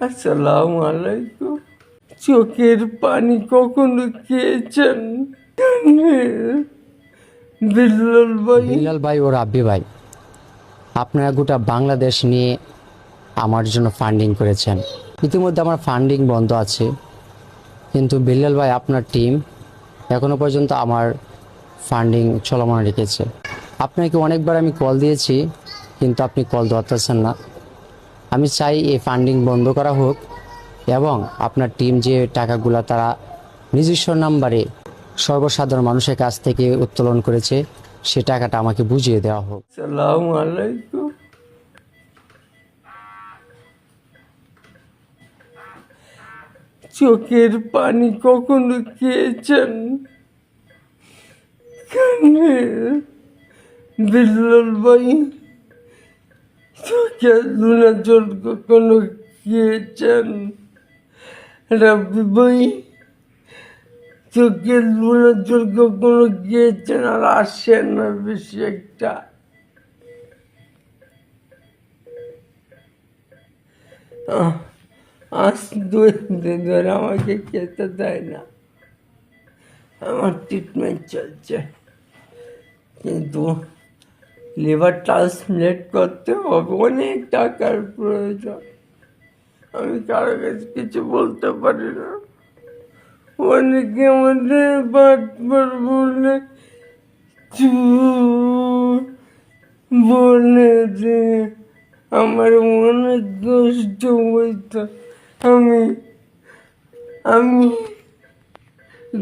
আসসালামু আলাইকুম। চোখের পানি কখনো খেয়েছেন? বিল্লাল ভাই, বিল্লাল ভাই ও রাব্বি ভাই, আপনারা গোটা বাংলাদেশ নিয়ে আমার জন্য ফান্ডিং করেছেন। ইতিমধ্যে আমার ফান্ডিং বন্ধ আছে, কিন্তু বিল্লাল ভাই আপনার টিম এখনো পর্যন্ত আমার ফান্ডিং চলমান রেখেছে। আপনাকে অনেকবার আমি কল দিয়েছি, কিন্তু আপনি কল ধরতেছেন না। আমি চাই এই ফান্ডিং বন্ধ করা হোক এবং আপনার টিম যে টাকাগুলো তারা নিজস্ব নাম্বারে সর্বসাধারণ মানুষের কাছ থেকে উত্তোলন করেছে সে টাকাটা আমাকে বুঝিয়ে দেওয়া হোক। আসসালামু আলাইকুম। চোখের পানি কখনো খেয়েছেন? বিল্লাল ভাই, চোখের লুনা জল কখনো খেয়েছেন? রাব্বি ভাই, চোখের লুনা জল কখনো খেয়েছেন? আর আসেন না বেশি একটা। আজ 2 দিন ধরে আমাকে খেতে দেয় না। আমার ট্রিটমেন্ট চলছে, কিন্তু লিভার ট্রান্সপ্লান্ট করতে হবে, অনেক টাকার প্রয়োজন। আমি কারো কাছে কিছু বলতে পারি না। অনেকে আমাদের বারবার বলে বলে যে আমার অনেক কষ্ট হইতো। আমি আমি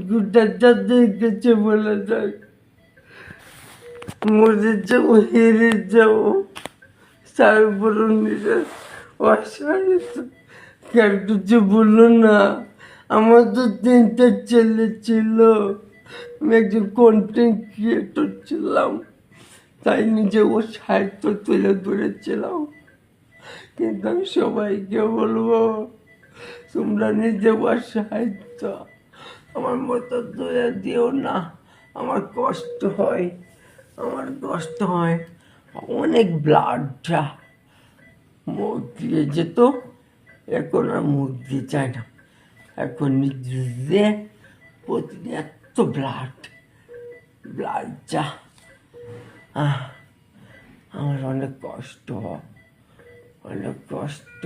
গোটা যাদের কাছে বলে যাই, মরে যাবো, হেরে যাবো, তারপর নিজের অসহায়তা কেউ কিছু বললো না। আমার তো 3টা ছেলে ছিল, আমি একজন কন্টেন্ট ক্রিয়েটর ছিলাম, তাই নিজে ও সাহিত্য তুলে ধরেছিলাম। কিন্তু আমি সবাইকে বলবো, তোমরা নিজে সাহিত্য আমার মতো দয়া দিও না। আমার কষ্ট হয়, অনেক ব্লাডটা মুখ দিয়ে যেত, এখন আর মুখ দিয়ে যায় না। এখন নিজে প্রতিদিন এত ব্লাড যা, আমার অনেক কষ্ট, অনেক কষ্ট।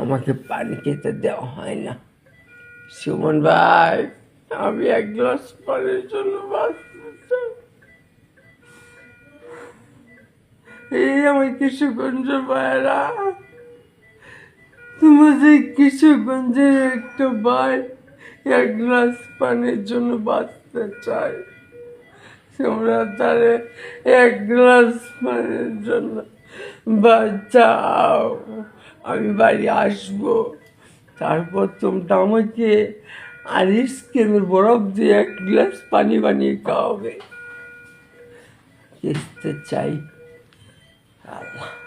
আমাকে পানি খেতে দেওয়া হয় না। সুমন ভাই, আমি 1 গ্লাস পানির জন্য বাঁচতে চাই। এই আমার কিশোরগঞ্জ ভাইরা, তোমাদের কিশোরগঞ্জের একটা ভাই 1 গ্লাস পানির জন্য বাঁচতে চাই। তোমরা তারে 1 গ্লাস পানির জন্য বাঁচাও। আমি বাড়ি আসবো, তারপর তোমরা আমাকে আইসক্রিমের বরফ দিয়ে 1 গ্লাস পানি বানিয়ে খাওয়াবে। খেতে চাই। আল্লাহ।